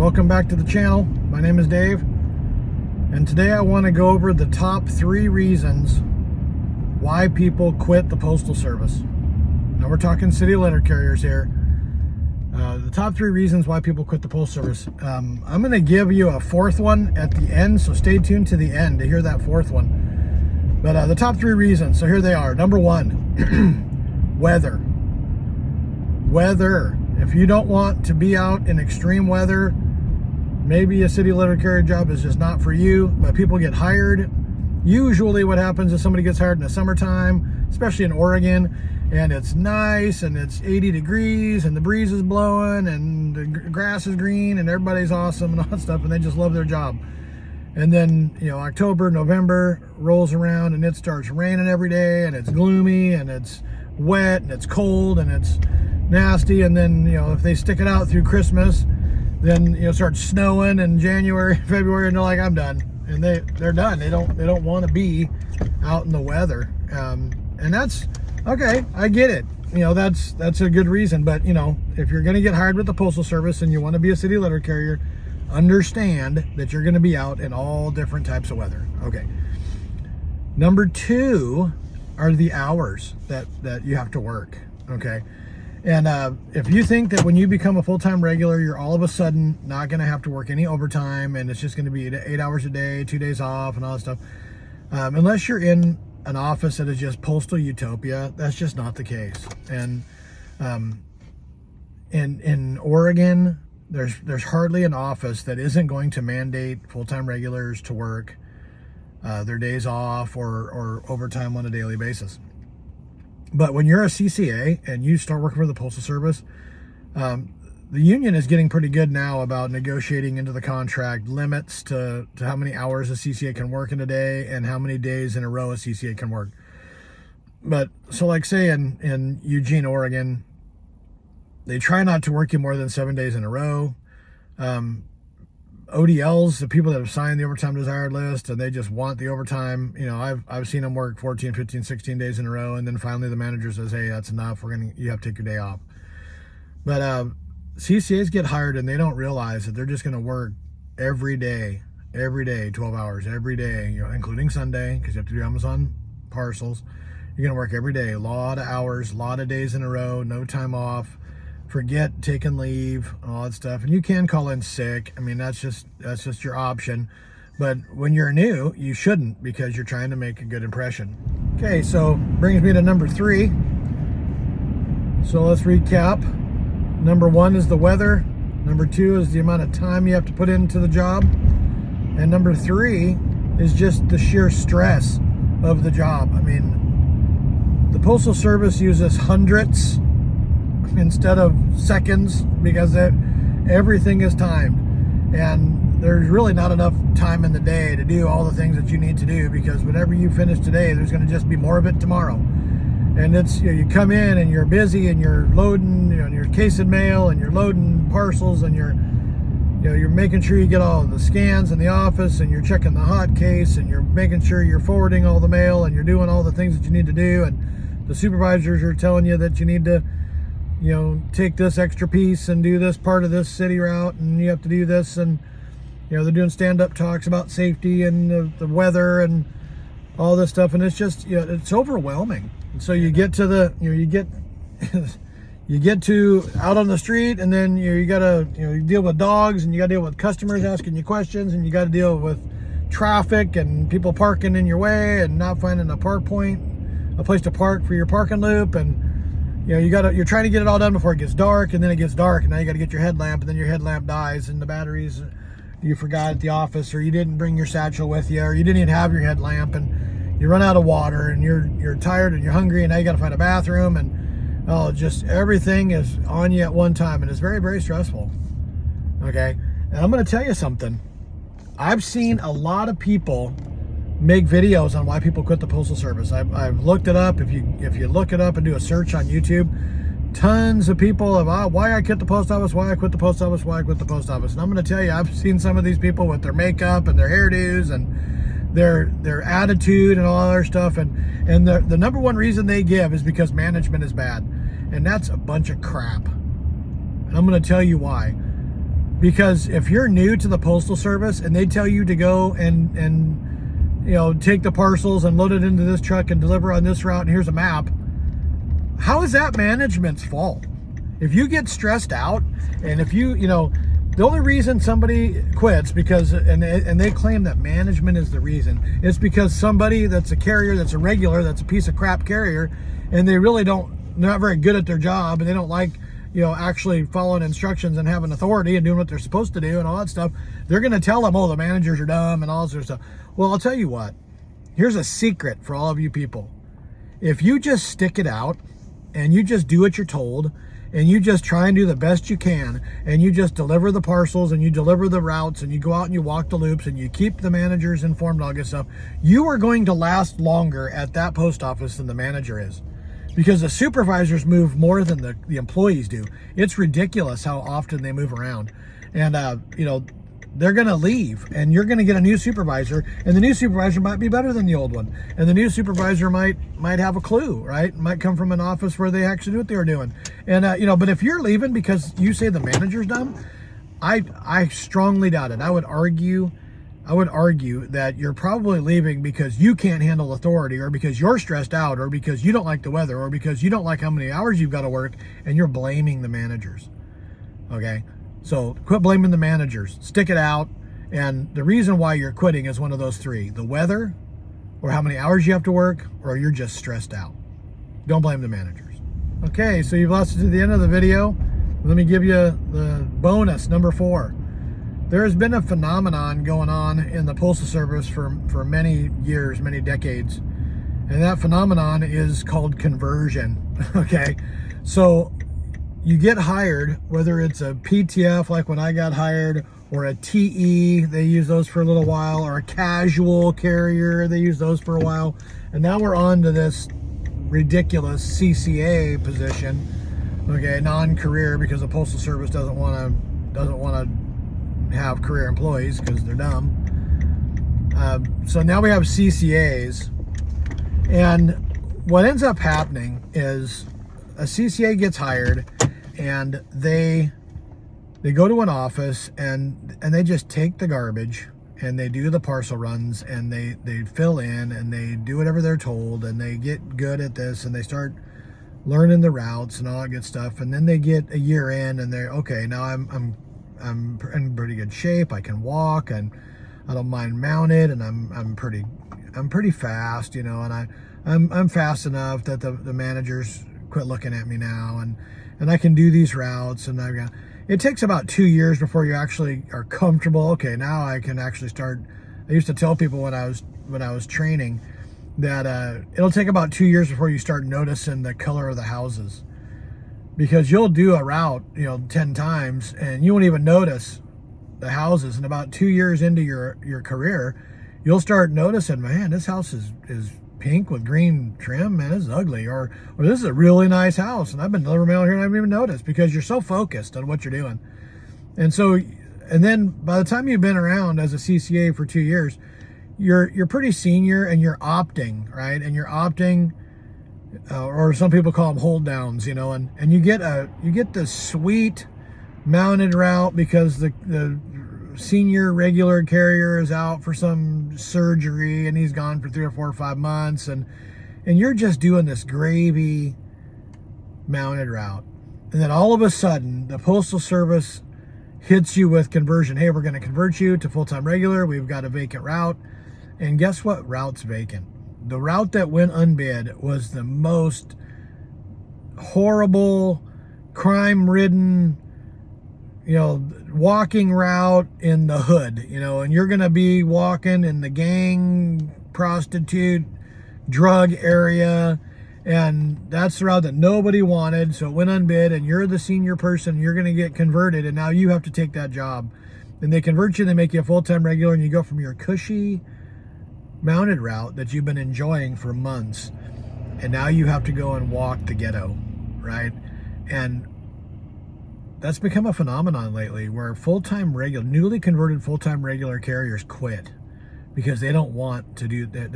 welcome back to the channel. My name is Dave, and today I want to go over the top 3 reasons why people quit the Postal Service. Now we're talking city letter carriers here. The top 3 reasons why people quit the Postal Service. I'm going to give you a 4th one at the end, so stay tuned to the end to hear that 4th one. But the top 3 reasons, so here they are. Number 1, weather. Weather. If you don't want to be out in extreme weather, maybe a city letter carrier job is just not for you, but people get hired. Usually what happens is somebody gets hired in the summertime, especially in Oregon, and it's nice and it's 80 degrees and the breeze is blowing and the grass is green and everybody's awesome and all that stuff, and they just love their job. And then, you know, October, November rolls around and it starts raining every day and it's gloomy and it's wet and it's cold and it's nasty. And then, you know, if they stick it out through Christmas, then, you know, it starts snowing in January, February, and they're like, I'm done. And they're done. They don't want to be out in the weather. And that's okay. I get it. You know, that's a good reason. But, you know, if you're going to get hired with the Postal Service and you want to be a city letter carrier, understand that you're going to be out in all different types of weather. Okay. Number 2 are the hours that you have to work. Okay. And if you think that when you become a full-time regular, you're all of a sudden not going to have to work any overtime and it's just going to be 8 hours a day, 2 days off and all that stuff, unless you're in an office that is just postal utopia, that's just not the case. And in Oregon, there's hardly an office that isn't going to mandate full-time regulars to work their days off or overtime on a daily basis. But when you're a CCA and you start working for the Postal Service, the union is getting pretty good now about negotiating into the contract limits to how many hours a CCA can work in a day and how many days in a row a CCA can work. But so like say in Eugene, Oregon, they try not to work you more than 7 days in a row. ODLs, the people that have signed the overtime desired list and they just want the overtime, you know, I've seen them work 14, 15, 16 days in a row, and then finally the manager says, hey, that's enough, you have to take your day off. But CCAs get hired and they don't realize that they're just going to work every day, 12 hours every day, you know, including Sunday, because you have to do Amazon parcels. You're going to work every day, a lot of hours, a lot of days in a row, no time off. Forget taking leave, all that stuff. And you can call in sick. I mean, that's just your option. But when you're new, you shouldn't, because you're trying to make a good impression. Okay, so brings me to number 3. So let's recap. Number 1 is the weather. Number 2 is the amount of time you have to put into the job. And number 3 is just the sheer stress of the job. I mean, the Postal Service uses hundredths instead of seconds because everything is timed, and there's really not enough time in the day to do all the things that you need to do, because whatever you finish today, there's going to just be more of it tomorrow. And it's, you know, you come in and you're busy and you're loading, you know, you're casing mail and you're loading parcels and you're making sure you get all the scans in the office and you're checking the hot case and you're making sure you're forwarding all the mail and you're doing all the things that you need to do, and the supervisors are telling you that you need to, you know, take this extra piece and do this part of this city route, and you have to do this, and, you know, they're doing stand-up talks about safety and the weather and all this stuff, and it's just, you know, it's overwhelming. And so you get to the, you know, you get to out on the street, and then you gotta, you know, you deal with dogs, and you gotta deal with customers asking you questions, and you gotta deal with traffic and people parking in your way and not finding a place to park for your parking loop, and you know, you're trying to get it all done before it gets dark, and then it gets dark, and now you got to get your headlamp, and then your headlamp dies, and the batteries you forgot at the office, or you didn't bring your satchel with you, or you didn't even have your headlamp, and you run out of water, and you're tired and you're hungry, and now you got to find a bathroom, and just everything is on you at one time, and it's very, very stressful. Okay, and I'm going to tell you something. I've seen a lot of people make videos on why people quit the Postal Service. I've looked it up. If you look it up and do a search on YouTube, tons of people of why I quit the post office, why I quit the post office, why I quit the post office. And I'm going to tell you, I've seen some of these people with their makeup and their hairdos and their attitude and all their stuff, and the number one reason they give is because management is bad, and that's a bunch of crap. And I'm going to tell you why. Because if you're new to the Postal Service and they tell you to go and take the parcels and load it into this truck and deliver on this route and here's a map, how is that management's fault? If you get stressed out, and if the only reason somebody quits because and they claim that management is the reason, it's because somebody that's a carrier, that's a regular, that's a piece of crap carrier, and they're not very good at their job, and they don't like actually following instructions and having authority and doing what they're supposed to do and all that stuff. They're going to tell them, oh, the managers are dumb and all this sort of stuff. Well, I'll tell you what, here's a secret for all of you people. If you just stick it out and you just do what you're told and you just try and do the best you can and you just deliver the parcels and you deliver the routes and you go out and you walk the loops and you keep the managers informed, all good stuff, you are going to last longer at that post office than the manager is. Because the supervisors move more than the employees do. It's ridiculous how often they move around. And, they're going to leave and you're going to get a new supervisor, and the new supervisor might be better than the old one. And the new supervisor might have a clue, right? Might come from an office where they actually knew what they were doing. And, but if you're leaving because you say the manager's dumb, I strongly doubt it. I would argue that you're probably leaving because you can't handle authority, or because you're stressed out, or because you don't like the weather, or because you don't like how many hours you've got to work, and you're blaming the managers. Okay? So quit blaming the managers. Stick it out. And the reason why you're quitting is one of those three: the weather, or how many hours you have to work, or you're just stressed out. Don't blame the managers. Okay, so you've listened to the end of the video. Let me give you the bonus, number 4. There has been a phenomenon going on in the Postal Service for many years, many decades. And that phenomenon is called conversion. Okay. So you get hired, whether it's a PTF, like when I got hired, or a TE, they use those for a little while, or a casual carrier, they use those for a while. And now we're on to this ridiculous CCA position. Okay. Non-career, because the Postal Service doesn't want to have career employees because they're dumb. So now we have CCAs, and what ends up happening is a CCA gets hired, and they go to an office and they just take the garbage and they do the parcel runs and they fill in and they do whatever they're told, and they get good at this and they start learning the routes and all that good stuff. And then they get a year in and they're okay. Now I'm in pretty good shape. I can walk and I don't mind mounted, and I'm pretty fast, and I'm fast enough that the managers quit looking at me now, and I can do these routes, and it takes about 2 years before you actually are comfortable. Okay, now I can actually start. I used to tell people when I was training that it'll take about 2 years before you start noticing the color of the houses. Because you'll do a route, 10 times, and you won't even notice the houses. And about 2 years into your career, you'll start noticing, man, this house is pink with green trim, man, this is ugly. Or this is a really nice house, and I've been delivering mail here and I haven't even noticed, because you're so focused on what you're doing. And then by the time you've been around as a CCA for 2 years, you're pretty senior, and you're opting, right? And you're opting, or some people call them hold downs, and you get this sweet mounted route because the senior regular carrier is out for some surgery and he's gone for 3 or 4 or 5 months, and you're just doing this gravy mounted route. And then all of a sudden the Postal Service hits you with conversion. Hey, we're going to convert you to full-time regular. We've got a vacant route. And guess what route's vacant? The route that went unbid was the most horrible, crime-ridden, walking route in the hood, and you're going to be walking in the gang, prostitute, drug area, and that's the route that nobody wanted, so it went unbid, and you're the senior person, you're going to get converted, and now you have to take that job. And they convert you, they make you a full-time regular, and you go from your cushy mounted route that you've been enjoying for months, and now you have to go and walk the ghetto, right? And that's become a phenomenon lately, where newly converted full-time regular carriers quit because they don't want to do that.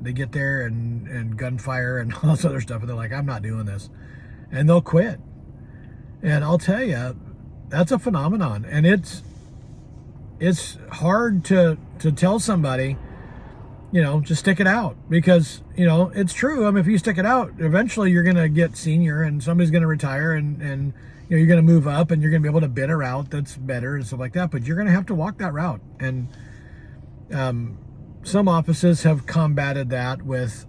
They get there and gunfire and all this other stuff, and they're like, I'm not doing this, and they'll quit. And I'll tell you, that's a phenomenon, and it's hard to tell somebody, just stick it out, because it's true. I mean, if you stick it out, eventually you're going to get senior and somebody's going to retire, and you're going to move up and you're going to be able to bid a route that's better and stuff like that, but you're going to have to walk that route. And some offices have combated that with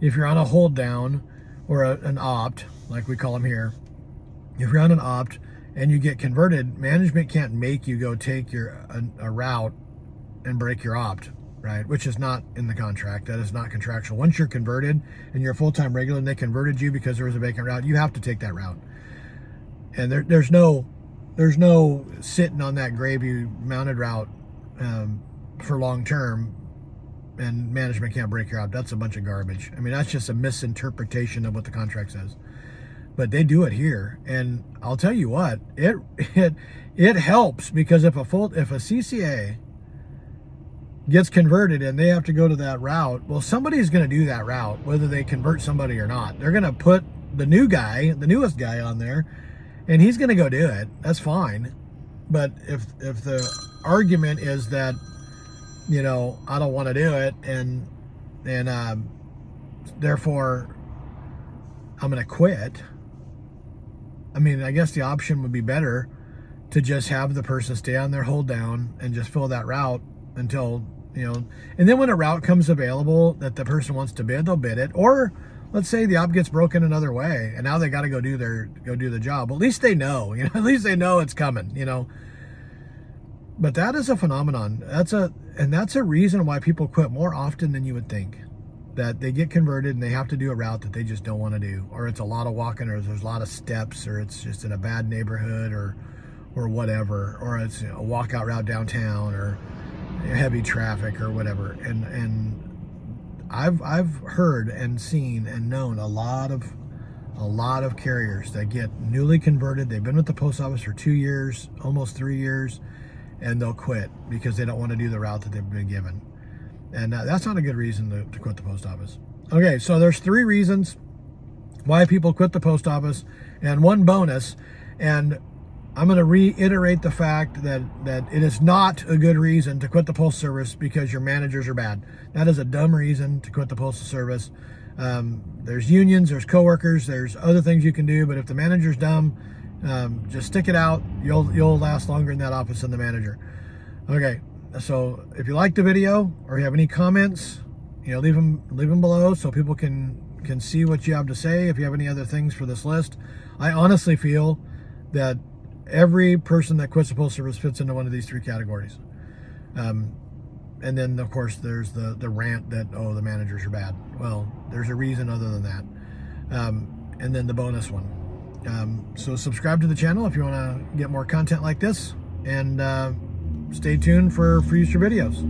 if you're on a hold down or an opt, like we call them here. If you're on an opt and you get converted, management can't make you go take a route and break your opt, right? Which is not in the contract. That is not contractual. Once you're converted and you're a full-time regular and they converted you because there was a vacant route, you have to take that route. And there's no sitting on that gravy mounted route for long term, and management can't break your opt. That's a bunch of garbage. I mean, that's just a misinterpretation of what the contract says. But they do it here, and I'll tell you what, it helps, because if a CCA gets converted and they have to go to that route, well, somebody's going to do that route, whether they convert somebody or not. They're going to put the newest guy on there, and he's going to go do it. That's fine. But if the argument is that, I don't want to do it, and therefore I'm going to quit. I mean, I guess the option would be better to just have the person stay on their hold down and just fill that route until, and then when a route comes available that the person wants to bid, they'll bid it. Or let's say the opt gets broken another way and now they got to go do the job. Well, at least they know, at least they know it's coming, But that is a phenomenon. That's a reason why people quit more often than you would think. That they get converted and they have to do a route that they just don't want to do, or it's a lot of walking, or there's a lot of steps, or it's just in a bad neighborhood, or whatever, or it's a walkout route downtown, or heavy traffic, or whatever. And I've heard and seen and known a lot of carriers that get newly converted. They've been with the post office for 2 years, almost 3 years, and they'll quit because they don't want to do the route that they've been given. And that's not a good reason to quit the post office. Okay, so there's 3 reasons why people quit the post office, and 1 bonus. And I'm going to reiterate the fact that it is not a good reason to quit the Postal Service because your managers are bad. That is a dumb reason to quit the Postal Service. There's unions, there's coworkers, there's other things you can do, but if the manager's dumb, just stick it out. You'll last longer in that office than the manager. Okay. So if you like the video or you have any comments, leave them below so people can see what you have to say. If you have any other things for this list, I honestly feel that every person that quits the Postal Service fits into one of these 3 categories. And then of course there's the rant that, the managers are bad. Well, there's a reason other than that. And then the bonus one. So subscribe to the channel if you want to get more content like this, and stay tuned for future videos.